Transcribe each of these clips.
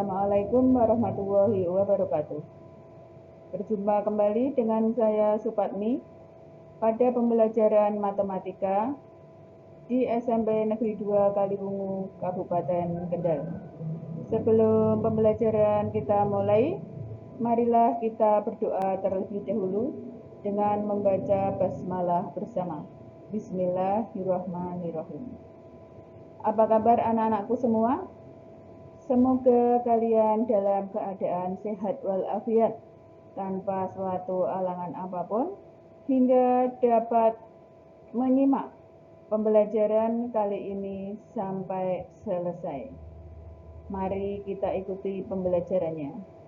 Assalamualaikum warahmatullahi wabarakatuh. Berjumpa kembali dengan saya Supatmi pada pembelajaran matematika di SMP Negeri 2 Kaliwungu, Kabupaten Kendal. Sebelum pembelajaran kita mulai, marilah kita berdoa terlebih dahulu dengan membaca basmalah bersama. Bismillahirrahmanirrahim. Apa kabar anak-anakku semua? Semoga kalian dalam keadaan sehat walafiat tanpa suatu alangan apapun hingga dapat menyimak pembelajaran kali ini sampai selesai. Mari kita ikuti pembelajarannya.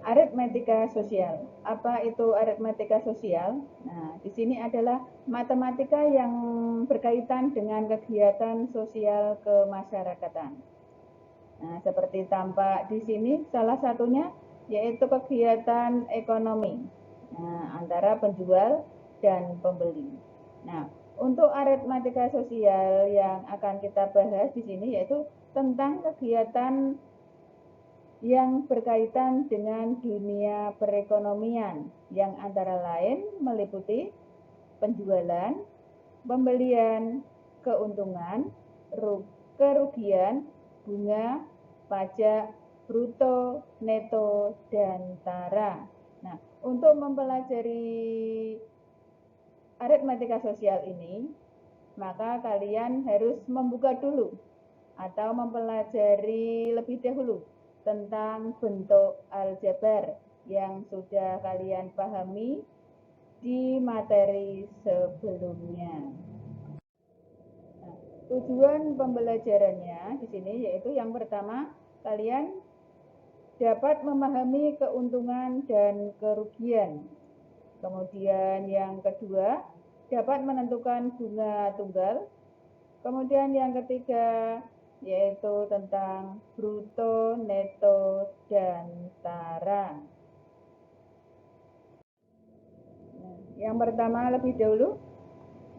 Aritmetika sosial. Apa itu aritmetika sosial? Nah, di sini adalah matematika yang berkaitan dengan kegiatan sosial kemasyarakatan. Nah, seperti tampak di sini, salah satunya yaitu kegiatan ekonomi antara penjual dan pembeli. Nah, untuk aritmetika sosial yang akan kita bahas di sini yaitu tentang kegiatan yang berkaitan dengan dunia perekonomian yang antara lain meliputi penjualan, pembelian, keuntungan, kerugian, bunga, pajak, bruto, neto, dan tara. Nah, untuk mempelajari aritmetika sosial ini, maka kalian harus membuka dulu atau mempelajari lebih dahulu tentang bentuk aljabar yang sudah kalian pahami di materi sebelumnya. Nah, tujuan pembelajarannya di sini yaitu yang pertama, kalian dapat memahami keuntungan dan kerugian. Kemudian yang kedua, dapat menentukan bunga tunggal. Kemudian yang ketiga, yaitu tentang bruto, neto, dan tara. Yang pertama lebih dahulu,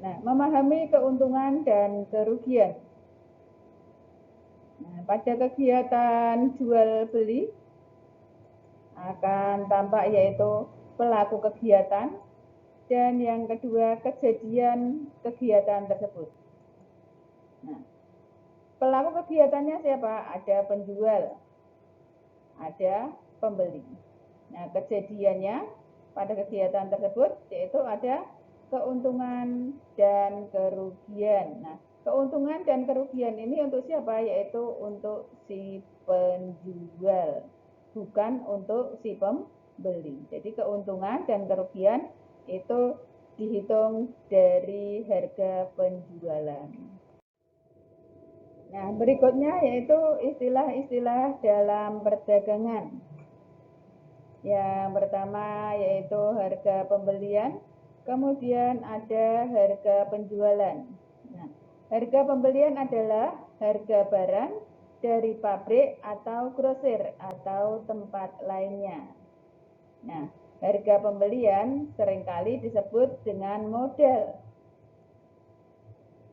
memahami keuntungan dan kerugian. Pada kegiatan jual beli akan tampak yaitu pelaku kegiatan dan yang kedua kejadian kegiatan tersebut. Pelaku kegiatannya siapa? Ada penjual, ada pembeli. Kejadiannya pada kegiatan tersebut yaitu ada keuntungan dan kerugian. Keuntungan dan kerugian ini untuk siapa? Yaitu untuk si penjual, bukan untuk si pembeli. Jadi keuntungan dan kerugian itu dihitung dari harga penjualan. Berikutnya yaitu istilah-istilah dalam perdagangan. Yang pertama yaitu harga pembelian, kemudian ada harga penjualan. Harga pembelian adalah harga barang dari pabrik atau grosir atau tempat lainnya. Harga pembelian seringkali disebut dengan modal.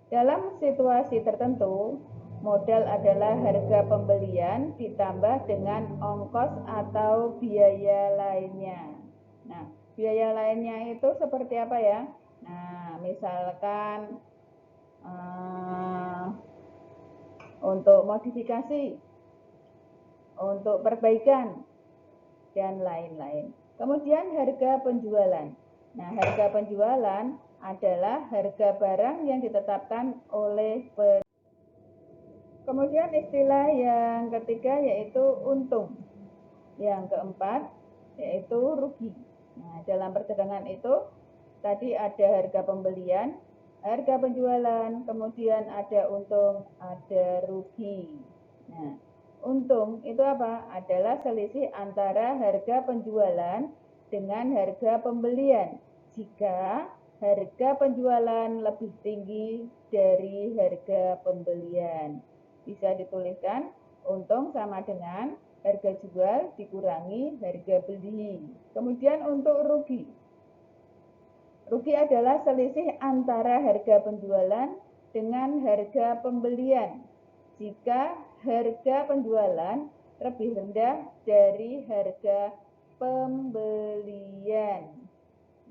Dalam situasi tertentu, modal adalah harga pembelian ditambah dengan ongkos atau biaya lainnya. Biaya lainnya itu seperti apa ya? Misalkan untuk modifikasi, untuk perbaikan, dan lain-lain. Kemudian harga penjualan. Harga penjualan adalah harga barang yang ditetapkan oleh Kemudian istilah yang ketiga yaitu untung. Yang keempat yaitu rugi. Dalam perdagangan itu tadi ada harga pembelian, harga penjualan, kemudian ada untung, ada rugi. Untung itu apa? Adalah selisih antara harga penjualan dengan harga pembelian. Jika harga penjualan lebih tinggi dari harga pembelian. Bisa dituliskan untung sama dengan harga jual dikurangi harga beli. Kemudian untuk rugi. Rugi adalah selisih antara harga penjualan dengan harga pembelian. jika harga penjualan lebih rendah dari harga pembelian.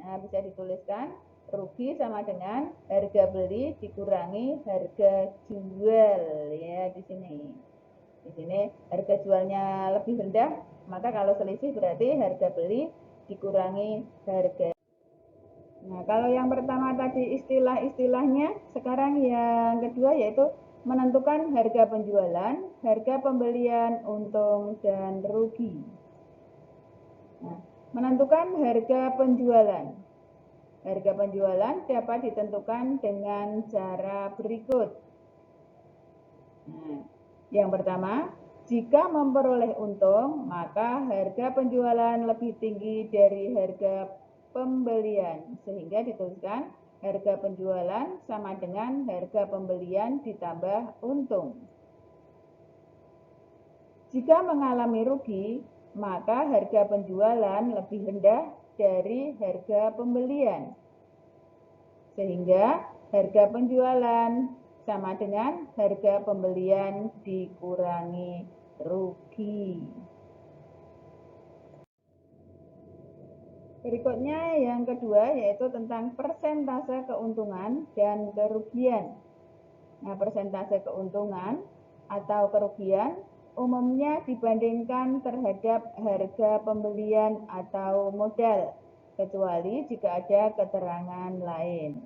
Nah, bisa dituliskan rugi sama dengan harga beli dikurangi harga jual ya di sini. Di sini harga jualnya lebih rendah, maka kalau selisih berarti harga beli dikurangi harga. Nah, kalau yang pertama tadi istilah-istilahnya, sekarang yang kedua yaitu menentukan harga penjualan, harga pembelian, untung, dan rugi. Nah, menentukan harga penjualan. Harga penjualan dapat ditentukan dengan cara berikut. Nah, yang pertama, jika memperoleh untung, maka harga penjualan lebih tinggi dari harga pembelian, sehingga dituliskan harga penjualan sama dengan harga pembelian ditambah untung. Jika mengalami rugi, maka harga penjualan lebih rendah dari harga pembelian, sehingga harga penjualan sama dengan harga pembelian dikurangi rugi. Berikutnya yang kedua yaitu tentang persentase keuntungan dan kerugian. Nah, persentase keuntungan atau kerugian umumnya dibandingkan terhadap harga pembelian atau modal, kecuali jika ada keterangan lain.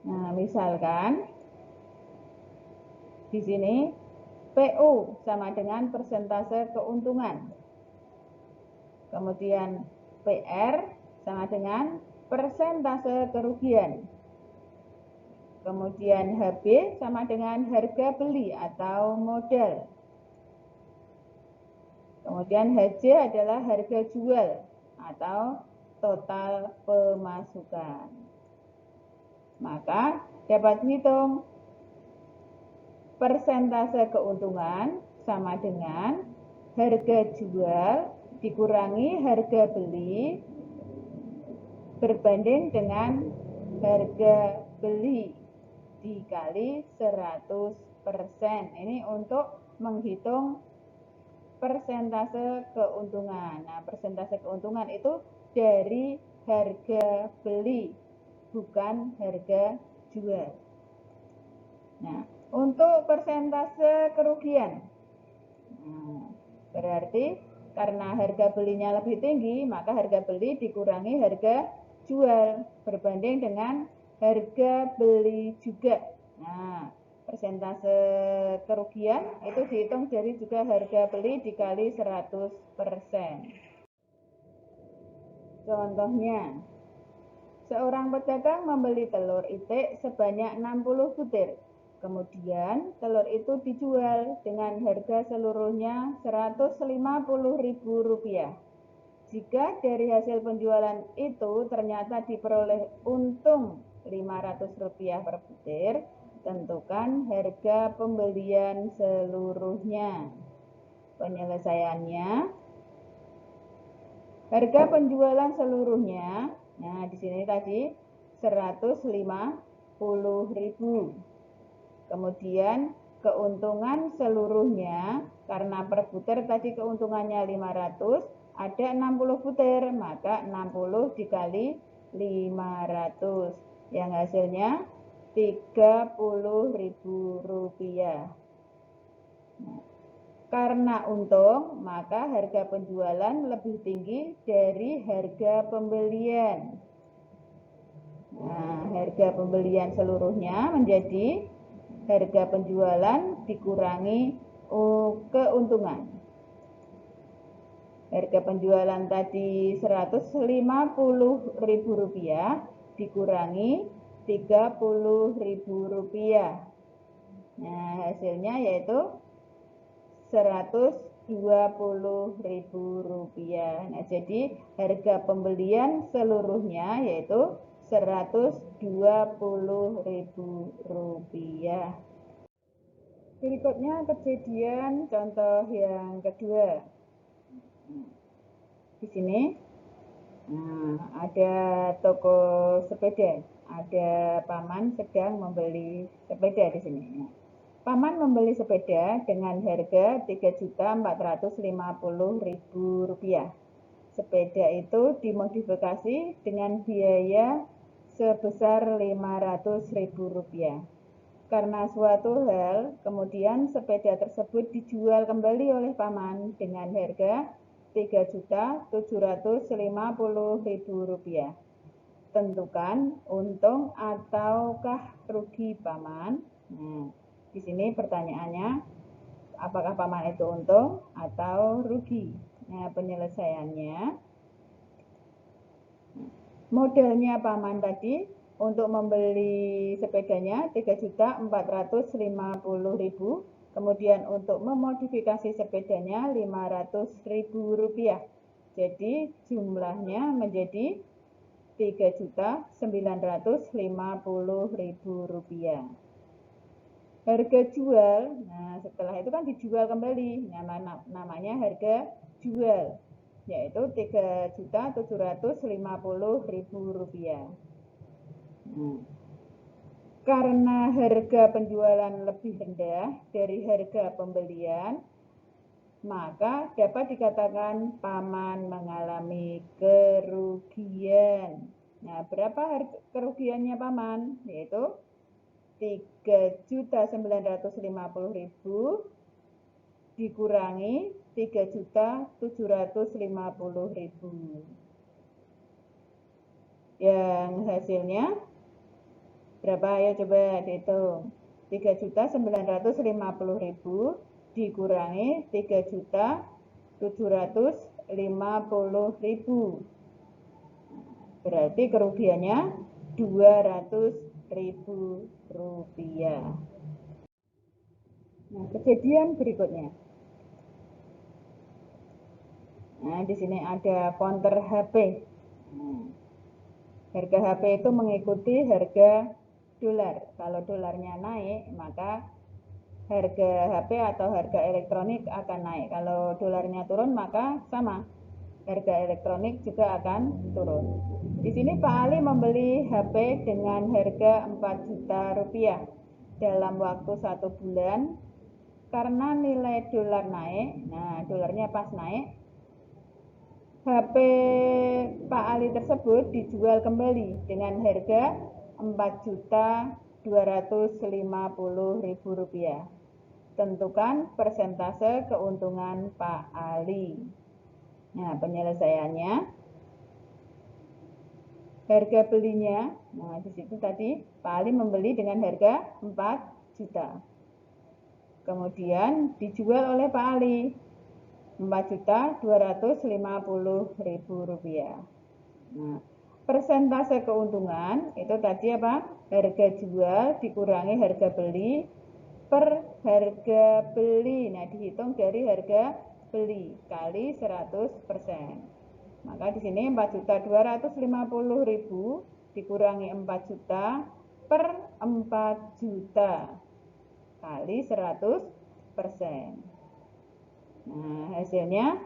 Nah, misalkan di sini PU sama dengan persentase keuntungan. Kemudian PR sama dengan persentase kerugian. Kemudian HB sama dengan harga beli atau modal. Kemudian HJ adalah harga jual atau total pemasukan. Maka dapat dihitung persentase keuntungan sama dengan harga jual dikurangi harga beli berbanding dengan harga beli dikali 100%. Ini untuk menghitung persentase keuntungan. Nah, persentase keuntungan itu dari harga beli, bukan harga jual. Nah, untuk persentase kerugian, berarti karena harga belinya lebih tinggi, maka harga beli dikurangi harga jual berbanding dengan harga beli juga. Nah, persentase kerugian itu dihitung dari juga harga beli dikali 100%. Contohnya, seorang pedagang membeli telur itik sebanyak 60 butir. Kemudian telur itu dijual dengan harga seluruhnya Rp150.000. Jika dari hasil penjualan itu ternyata diperoleh untung Rp500 per butir, tentukan harga pembelian seluruhnya. Penyelesaiannya, harga penjualan seluruhnya, nah di sini tadi 150.000. Kemudian keuntungan seluruhnya, karena per butir tadi keuntungannya 500, ada 60 butir, maka 60 dikali 500. Yang hasilnya Rp30.000. Nah, karena untung, maka harga penjualan lebih tinggi dari harga pembelian. Nah, harga pembelian seluruhnya menjadi harga penjualan dikurangi keuntungan. Harga penjualan tadi Rp150.000 dikurangi Rp30.000. Nah, hasilnya yaitu Rp120.000. Nah, jadi harga pembelian seluruhnya yaitu Rp120.000. Berikutnya kejadian contoh yang kedua. Di sini ada toko sepeda ada paman sedang membeli sepeda di sini. Paman membeli sepeda dengan harga Rp3.450.000. Sepeda itu dimodifikasi dengan biaya sebesar Rp500.000. Karena suatu hal, kemudian sepeda tersebut dijual kembali oleh paman dengan harga Rp3.750.000. Tentukan untung ataukah rugi paman. Nah, di sini pertanyaannya, apakah paman itu untung atau rugi? Nah, penyelesaiannya, modalnya paman tadi untuk membeli sepedanya Rp3.450.000, kemudian untuk memodifikasi sepedanya Rp500.000. Jadi jumlahnya menjadi Rp3.950.000. Harga jual, nah setelah itu kan dijual kembali, namanya harga jual, yaitu Rp3.750.000. Karena harga penjualan lebih rendah dari harga pembelian, maka dapat dikatakan paman mengalami kerugian. Nah, berapa kerugiannya paman? Yaitu Rp3.950.000 dikurangi Rp3.750.000. Yang hasilnya berapa? Ayo coba dihitung. 3.950.000 dikurangi 3.750.000. Berarti kerugiannya Rp200.000. Nah, kejadian berikutnya. Nah, di sini ada counter HP. Harga HP itu mengikuti harga dolar. Kalau dolarnya naik, maka harga HP atau harga elektronik akan naik. Kalau dolarnya turun, maka sama. Harga elektronik juga akan turun. Di sini Pak Ali membeli HP dengan harga Rp4 juta dalam waktu 1 bulan. Karena nilai dolar naik, nah dolarnya pas naik, HP Pak Ali tersebut dijual kembali dengan harga Rp4.250.000. Tentukan persentase keuntungan Pak Ali. Nah, penyelesaiannya, harga belinya, nah di situ tadi Pak Ali membeli dengan harga 4 juta. Kemudian dijual oleh Pak Ali Rp4.250.000. Nah, persentase keuntungan itu tadi apa? Harga jual dikurangi harga beli per harga beli. Nah, dihitung dari harga beli kali 100%. Maka di sini 4.250.000 dikurangi 4 juta per 4 juta kali 100%. Nah, hasilnya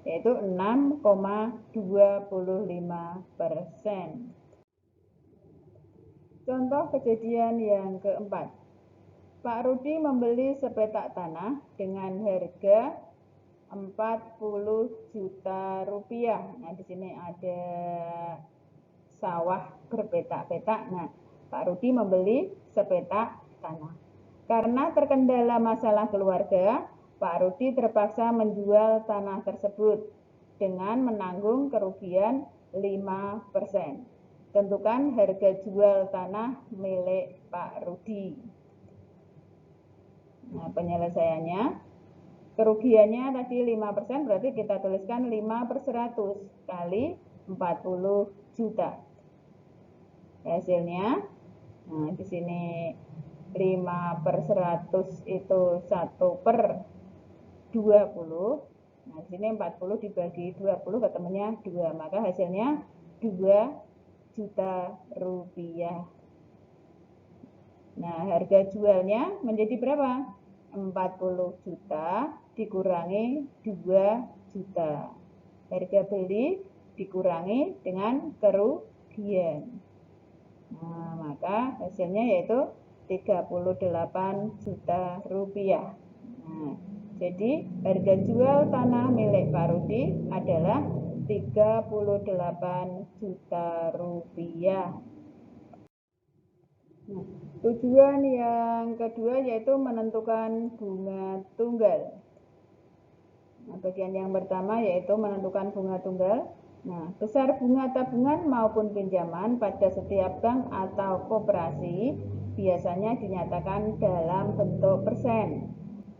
yaitu 6,25%. Contoh kejadian yang keempat. Pak Rudi membeli sepetak tanah dengan harga Rp40 juta. Nah, di sini ada sawah berpetak-petak. Nah, Pak Rudi membeli sepetak tanah. Karena terkendala masalah keluarga, Pak Rudi terpaksa menjual tanah tersebut dengan menanggung kerugian 5%. Tentukan harga jual tanah milik Pak Rudi. Nah, penyelesaiannya, kerugiannya tadi 5%, berarti kita tuliskan 5/100 kali 40 juta. Hasilnya, nah di sini 5/100 itu 1/20. Nah, di sini 40 dibagi 20 ketemunya 2, maka hasilnya Rp2 juta. Nah, harga jualnya menjadi berapa? 40 juta dikurangi 2 juta. Harga beli dikurangi dengan kerugian. Nah, maka hasilnya yaitu 38 juta rupiah. Nah, jadi harga jual tanah milik Pak Rudi adalah 38 juta rupiah. Nah, tujuan yang kedua yaitu menentukan bunga tunggal. Nah, bagian yang pertama yaitu menentukan bunga tunggal. Nah, besar bunga tabungan maupun pinjaman pada setiap bank atau koperasi biasanya dinyatakan dalam bentuk persen.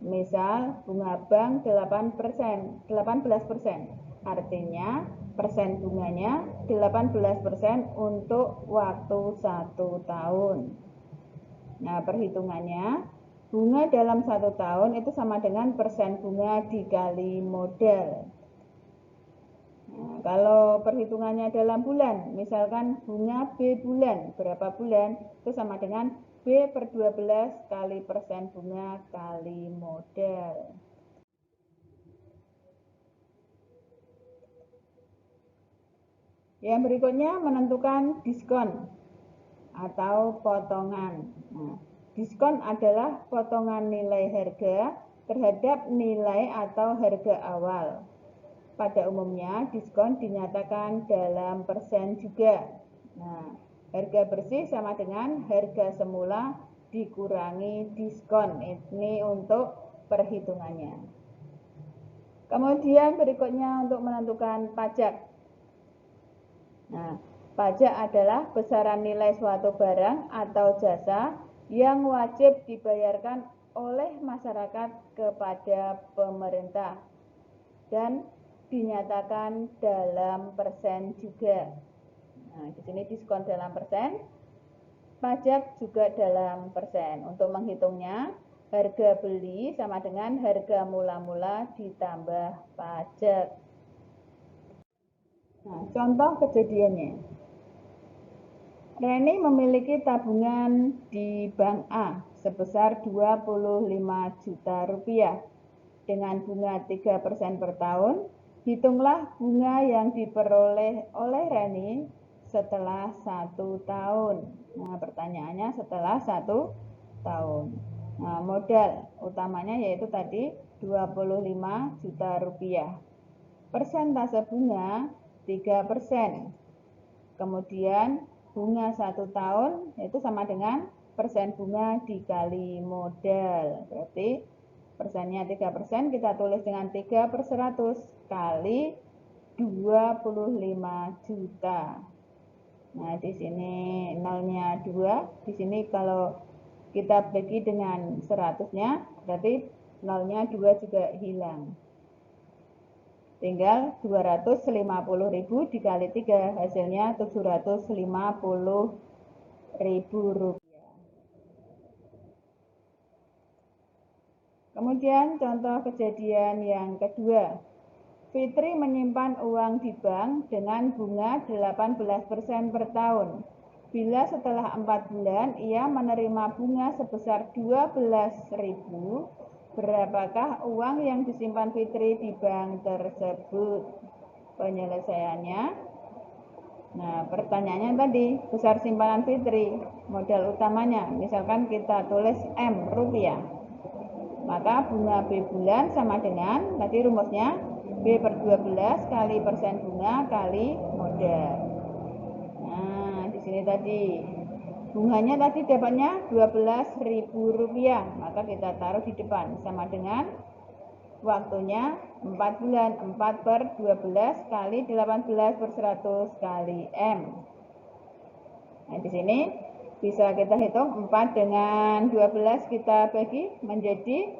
Misal, bunga bank 18%. Artinya, persen bunganya 18% untuk waktu 1 tahun. Nah, perhitungannya, bunga dalam 1 tahun itu sama dengan persen bunga dikali modal. Nah, kalau perhitungannya dalam bulan, misalkan bunga B bulan, berapa bulan, itu sama dengan B per 12 kali persen bunga kali modal. Yang berikutnya menentukan diskon atau potongan. Nah, diskon adalah potongan nilai harga terhadap nilai atau harga awal. Pada umumnya, diskon dinyatakan dalam persen juga. Nah, harga bersih sama dengan harga semula dikurangi diskon. Ini untuk perhitungannya. Kemudian berikutnya untuk menentukan pajak. Nah, pajak adalah besaran nilai suatu barang atau jasa yang wajib dibayarkan oleh masyarakat kepada pemerintah dan dinyatakan dalam persen juga. Nah, di sini diskon dalam persen, pajak juga dalam persen. Untuk menghitungnya, harga beli sama dengan harga mula-mula ditambah pajak. Nah, contoh kejadiannya. Reni memiliki tabungan di Bank A sebesar 25 juta rupiah dengan bunga 3% per tahun. Hitunglah bunga yang diperoleh oleh Reni setelah 1 tahun. Nah, pertanyaannya setelah 1 tahun. Nah, modal utamanya yaitu tadi 25 juta rupiah. Persentase bunga 3%. Kemudian bunga 1 tahun itu sama dengan persen bunga dikali modal. Berarti persennya 3%, kita tulis dengan 3 per 100 kali 25 juta. Nah, di sini nolnya 2. Di sini kalau kita bagi dengan 100-nya, berarti nolnya 2 juga hilang. Tinggal 250.000 dikali 3, hasilnya 750.000 rupiah. Kemudian contoh kejadian yang kedua. Fitri menyimpan uang di bank dengan bunga 18% per tahun. Bila setelah 4 bulan ia menerima bunga sebesar 12.000, berapakah uang yang disimpan Fitri di bank tersebut? Penyelesaiannya, nah pertanyaannya tadi, besar simpanan Fitri, modal utamanya, misalkan kita tulis M rupiah. Maka bunga B bulan sama dengan, tadi rumusnya, B per 12 kali persen bunga kali modal. Nah, di sini tadi bunganya tadi dapatnya 12.000 rupiah, maka kita taruh di depan sama dengan waktunya 4 bulan, 4 per 12 kali 18 per 100 kali M. Nah, di sini bisa kita hitung 4 dengan 12 kita bagi menjadi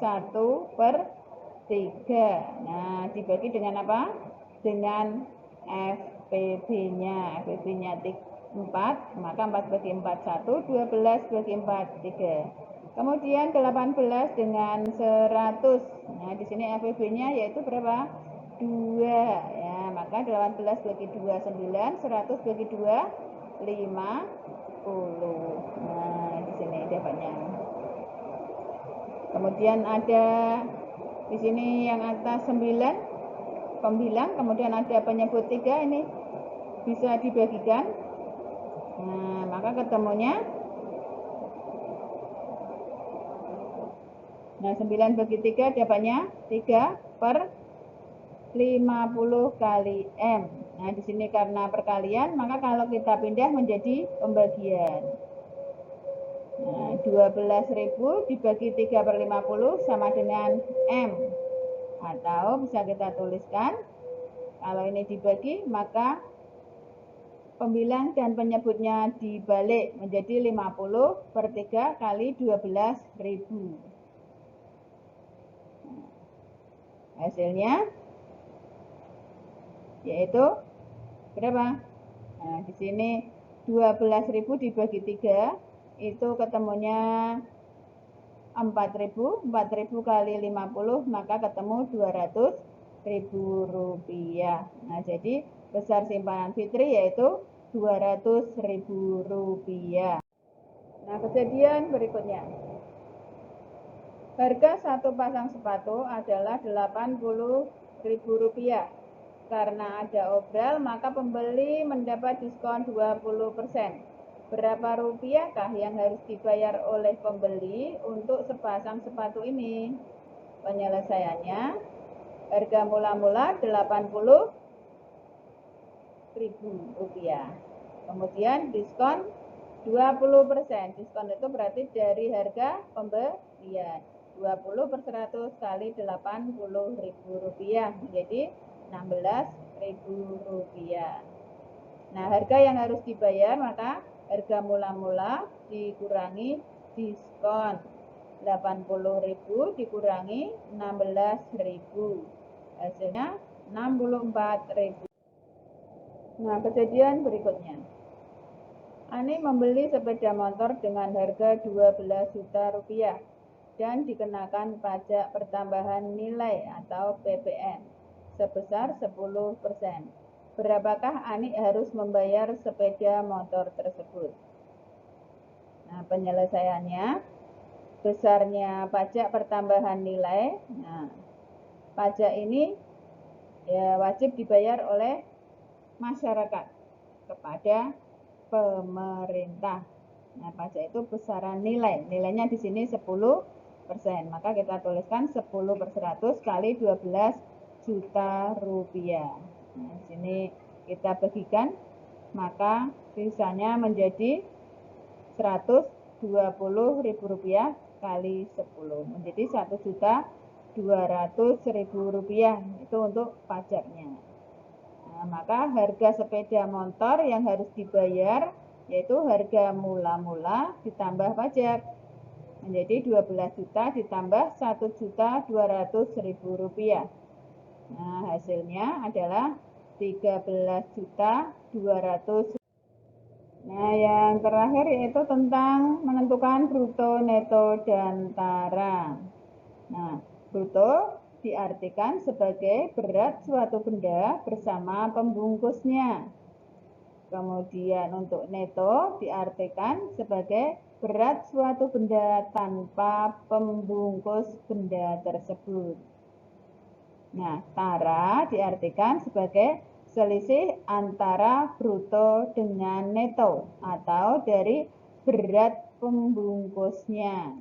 1 per 3. Nah, dibagi dengan apa? Dengan FPB-nya. FPB-nya 4, maka 4 bagi 4, 1, 12 bagi 4, 3. Kemudian 18 dengan 100. Nah, di sini FPB-nya yaitu berapa? 2. Ya, maka 18 bagi 2, 9, 100 bagi 2, 50. Nah, di sini dapatnya. Kemudian ada di sini yang atas 9 pembilang, kemudian ada penyebut 3, ini bisa dibagikan Nah, maka ketemunya, nah 9 bagi 3 dapatnya 3/50 kali M. Nah, di sini karena perkalian, maka kalau kita pindah menjadi pembagian. Nah, 12.000 dibagi 3/50 sama dengan M. Atau bisa kita tuliskan, kalau ini dibagi, maka pembilang dan penyebutnya dibalik menjadi 50/3 kali 12.000. Hasilnya yaitu berapa? Nah, di sini 12.000 dibagi 3 itu ketemunya 4.000. 4.000 kali 50 maka ketemu 200.000 rupiah. Nah, jadi besar simpanan Fitri yaitu 200.000 rupiah. Nah, kejadian berikutnya. Harga satu pasang sepatu adalah 80.000 rupiah. Karena ada obral, maka pembeli mendapat diskon 20%. Berapa rupiahkah yang harus dibayar oleh pembeli untuk sepasang sepatu ini? Penyelesaiannya, harga mula-mula 80.000 rupiah. Kemudian diskon 20%. Diskon itu berarti dari harga pembelian. 20/100 kali 80.000 rupiah menjadi 16.000 rupiah. Nah, harga yang harus dibayar maka harga mula-mula dikurangi diskon. 80.000 dikurangi 16.000. Hasilnya 64.000. Nah, kejadian berikutnya. Ani membeli sepeda motor dengan harga 12 juta rupiah dan dikenakan pajak pertambahan nilai atau PPN sebesar 10%. Berapakah Ani harus membayar sepeda motor tersebut? Nah, penyelesaiannya, besarnya pajak pertambahan nilai. Nah, pajak ini ya wajib dibayar oleh masyarakat kepada pemerintah. Nah, pajak itu besaran nilai. Nilainya di sini 10%. Maka kita tuliskan 10/100 kali 12 juta rupiah. Nah, di sini kita bagikan, maka sisanya menjadi 120.000 rupiah kali 10 menjadi 1.200.000 rupiah itu untuk pajaknya. Nah, maka harga sepeda motor yang harus dibayar yaitu harga mula-mula ditambah pajak menjadi 12 juta ditambah 1.200.000 rupiah. Nah, hasilnya adalah 13.200.000. Nah, yang terakhir yaitu tentang menentukan bruto, neto, dan tara. Nah, bruto diartikan sebagai berat suatu benda bersama pembungkusnya. Kemudian untuk neto diartikan sebagai berat suatu benda tanpa pembungkus benda tersebut. Nah, tara diartikan sebagai selisih antara bruto dengan neto atau dari berat pembungkusnya.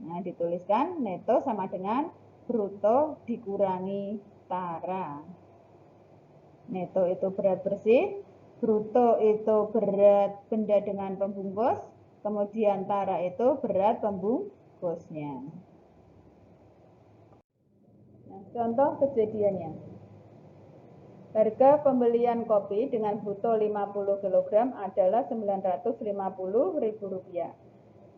Nah, dituliskan neto sama dengan bruto dikurangi tara. Neto itu berat bersih, bruto itu berat benda dengan pembungkus, kemudian tara itu berat pembungkusnya. Nah, contoh kejadiannya. Harga pembelian kopi dengan bruto 50 kg adalah Rp950.000.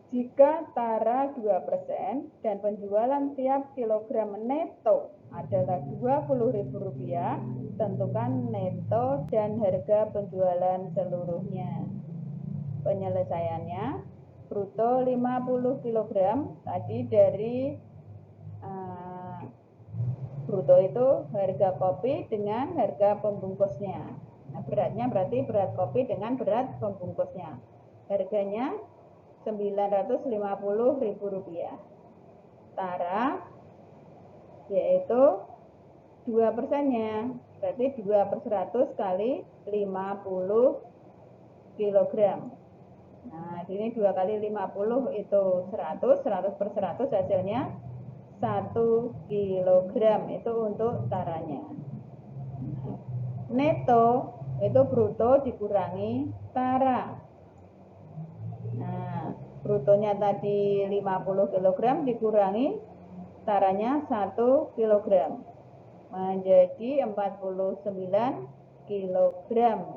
Jika tara 2% dan penjualan tiap kilogram neto adalah Rp20.000, tentukan neto dan harga penjualan seluruhnya. Penyelesaiannya, bruto 50 kg tadi dari bruto itu harga kopi dengan harga pembungkusnya. Nah, beratnya berarti berat kopi dengan berat pembungkusnya. Harganya Rp950.000. Tara yaitu 2%-nya, berarti 2/100 kali 50 kilogram. Nah, ini 2 kali 50 itu 100, 100 per 100 hasilnya 1 kilogram itu untuk taranya. Neto itu bruto dikurangi tara. Nah, brutonya tadi 50 kg dikurangi taranya 1 kg menjadi 49 kg.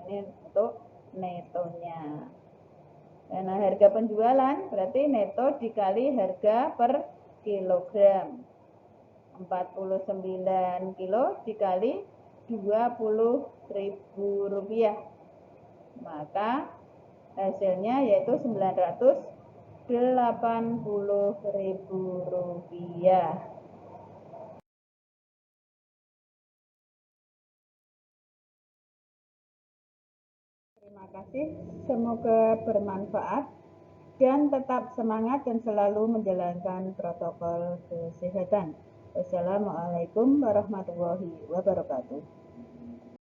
Ini untuk netonya. Karena harga penjualan berarti neto dikali harga per kilogram. 49 kilo dikali 20.000 rupiah. Maka hasilnya yaitu 980.000 rupiah. Terima kasih, semoga bermanfaat dan tetap semangat dan selalu menjalankan protokol kesehatan. Wassalamualaikum warahmatullahi wabarakatuh.